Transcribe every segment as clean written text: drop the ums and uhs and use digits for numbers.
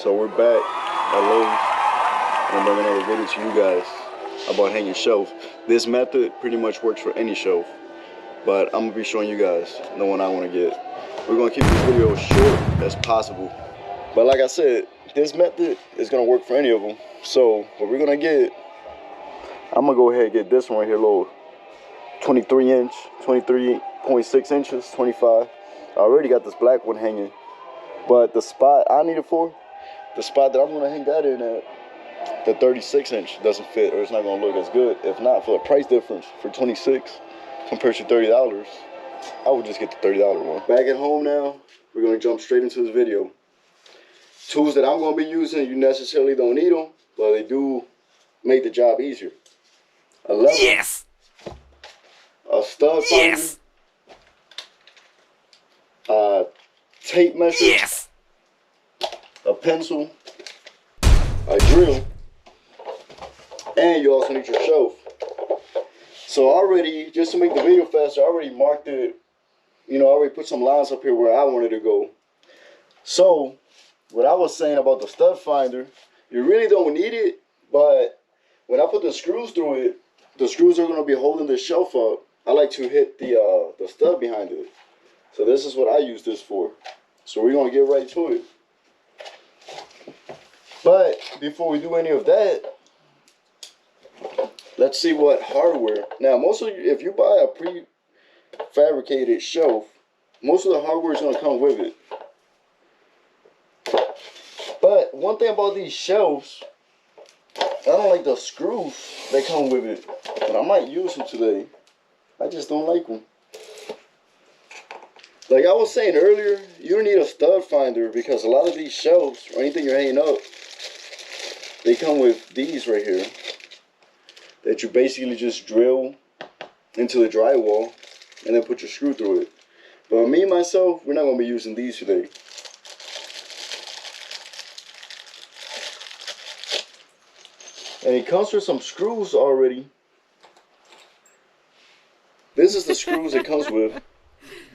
So we're back at Lowe's, and I'm bringing another video to you guys about hanging shelves. This method pretty much works for any shelf, but I'm gonna be showing you guys the one I want to get. We're gonna keep this video as short as possible, but like I said, this method is gonna work for any of them. So what we're gonna get, I'm gonna go ahead and get this one right here, little 23 inch, 23.6 inches, 25. I already got this black one hanging, but the spot I need it for, the spot that I'm gonna hang that in at, the 36 inch doesn't fit, or it's not gonna look as good. If not, for the price difference for 26 compared to $30, I would just get the $30 one. Back at home now, we're gonna jump straight into this video. Tools that I'm gonna be using, you necessarily don't need them, but they do make the job easier. A level, Yes. a stud finder, Yes. a tape measure, Yes. a pencil, a drill, and you also need your shelf. So already, just to make the video faster, I already marked it, I already put some lines up here where I wanted to go. So, what I was saying about the stud finder, you really don't need it, but when I put the screws through it, the screws are going to be holding the shelf up. I like to hit the stud behind it. So this is what I use this for. So we're going to get right to it. But before we do any of that, let's see what hardware. Now, most of you, if you buy a prefabricated shelf, most of the hardware is going to come with it. But one thing about these shelves, I don't like the screws that come with it. But I might use them today. I just don't like them. Like I was saying earlier, you don't need a stud finder because a lot of these shelves or anything you're hanging up, they come with these right here that you basically just drill into the drywall and then put your screw through it. But me, myself, we're not going to be using these today. And it comes with some screws already. This is the screws it comes with.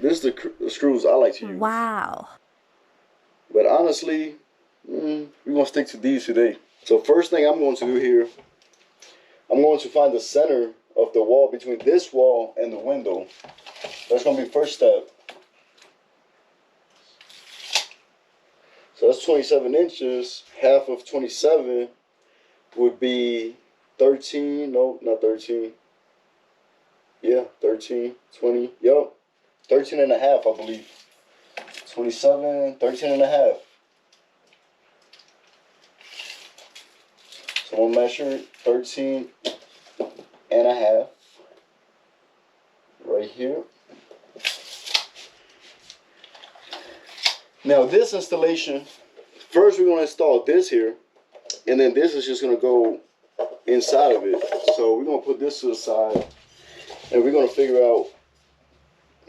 This is the screws I like to use. Wow. But honestly, we're going to stick to these today. So first thing I'm going to do here, I'm going to find the center of the wall between this wall and the window. That's going to be first step. So that's 27 inches. Half of 27 would be 13. No, not 13. Yeah, 13, 20. Yep. 13 and a half, I believe. 27, 13 and a half. So we'll measure 13 and a half right here. Now this installation, first we're going to install this here, and then this is just going to go inside of it. So we're going to put this to the side, and we're going to figure out,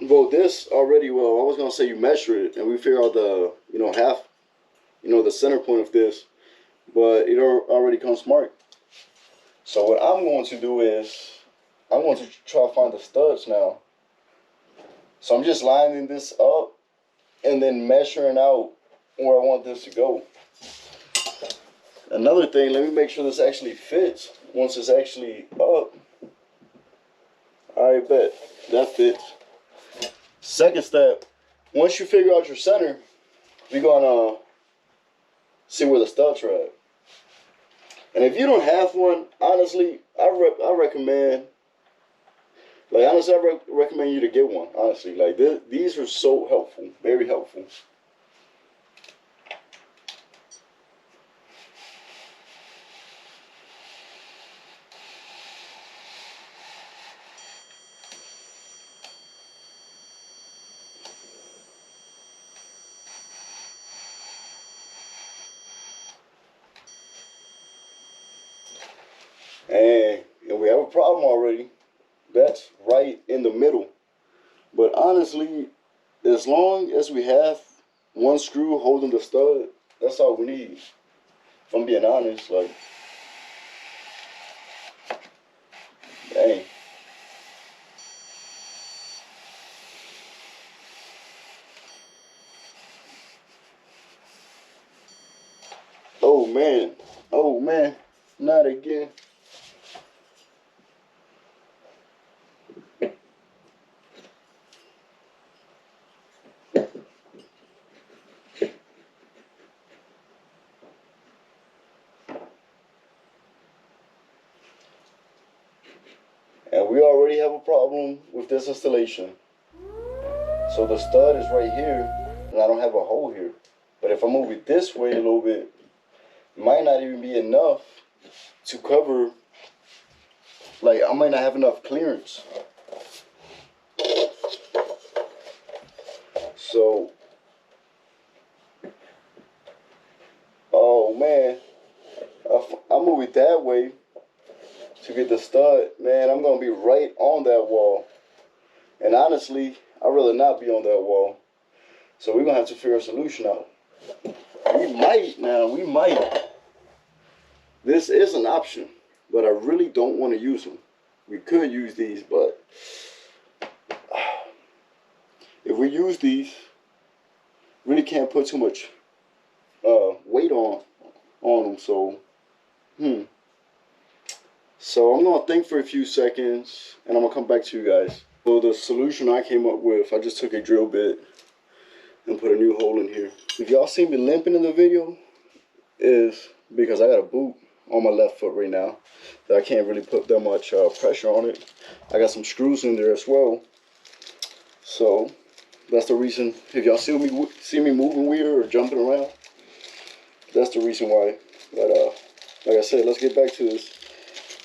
well, this already, well, I was going to say you measure it, and we figure out the, half, the center point of this, but it already comes marked. So what I'm going to do is, I'm going to try to find the studs now. So I'm just lining this up and then measuring out where I want this to go. Another thing, let me make sure this actually fits once it's actually up. Alright, bet. That fits. Second step, once you figure out your center, we're gonna see where the studs are at. And if you don't have one, honestly, I recommend, I recommend you to get one, honestly. Like, these are so helpful, very helpful. And we have a problem already. That's right in the middle. But honestly, as long as we have one screw holding the stud, that's all we need. If I'm being honest, like, dang. man. Oh man. Not again. And we already have a problem with this installation. So the stud is right here, and I don't have a hole here. But if I move it this way a little bit, it might not even be enough to cover, like I might not have enough clearance. So, oh man, I move it that way to get the stud, man, I'm gonna be right on that wall. And honestly, I'd rather not be on that wall. So we're gonna have to figure a solution out. We might. This is an option, but I really don't want to use them. We could use these, but if we use these, really can't put too much weight on them. So I'm gonna think for a few seconds, and I'm gonna come back to you guys. So the solution I came up with, I just took a drill bit and put a new hole in here. If y'all see me limping in the video, is because I got a boot on my left foot right now that I can't really put that much pressure on it. I got some screws in there as well. So that's the reason. If y'all see me moving weird or jumping around, that's the reason why. But like I said, let's get back to this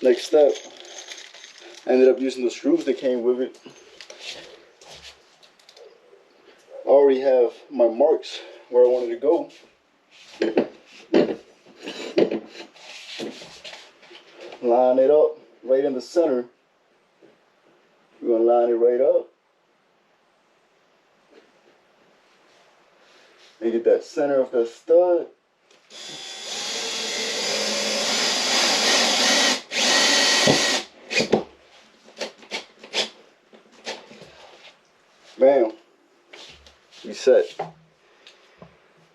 next step. I ended up using the screws that came with it. I already have my marks where I wanted to go. Line it up right in the center. We're gonna line it right up and get that center of the stud. Bam. We set.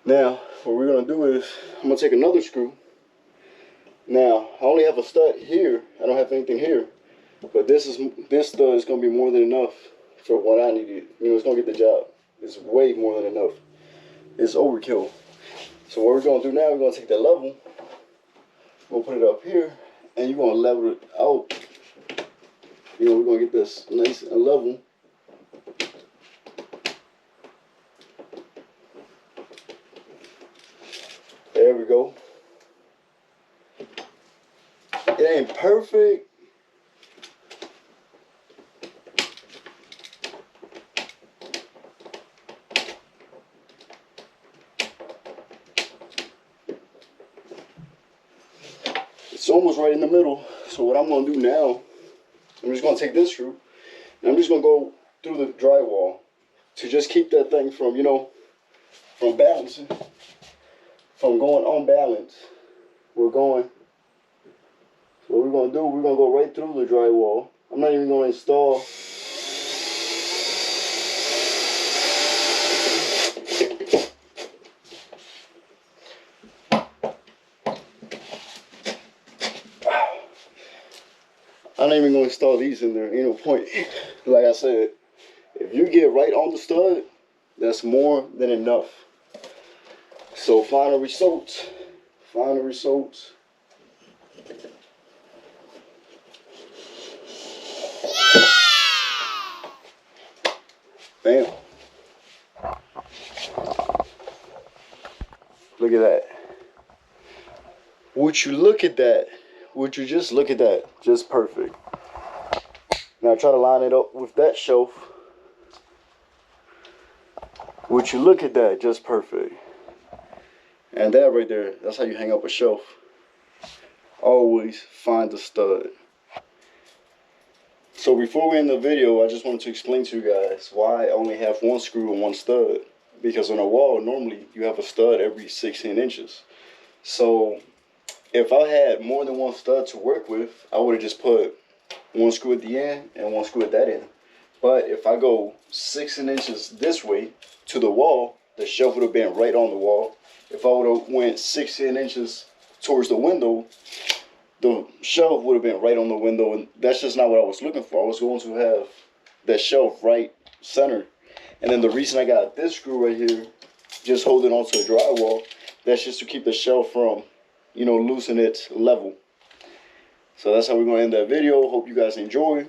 Now, what we're gonna do is I'm gonna take another screw. Now, I only have a stud here. I don't have anything here. But this stud is gonna be more than enough for what I needed. You know, it's gonna get the job. It's way more than enough. It's overkill. So what we're gonna do now, we're gonna take that level, we'll put it up here, and you're gonna level it out. You know, we're gonna get this nice and level. There we go. It ain't perfect. It's almost right in the middle. So what I'm gonna do now, I'm just gonna take this screw and I'm just gonna go through the drywall to just keep that thing from, you know, from balancing, from going unbalanced. So what we're gonna do, we're gonna go right through the drywall. I'm not even gonna install. I'm not even gonna install these in there. Ain't no point. Like I said, if you get right on the stud, that's more than enough. So final results. Bam. Look at that. Would you look at that? Would you just look at that? Just perfect. Now try to line it up with that shelf. Would you look at that? Just perfect. And that right there, that's how you hang up a shelf. Always find the stud. So before we end the video, I just wanted to explain to you guys why I only have one screw and one stud. Because on a wall, normally you have a stud every 16 inches. So if I had more than one stud to work with, I would have just put one screw at the end and one screw at that end. But if I go 16 inches this way to the wall, the shelf would have been right on the wall. If I would have went 16 inches towards the window, the shelf would have been right on the window, and that's just not what I was looking for. I was going to have that shelf right center. And then the reason I got this screw right here, just holding onto the drywall, that's just to keep the shelf from, you know, losing its level. So that's how we're going to end that video. Hope you guys enjoy.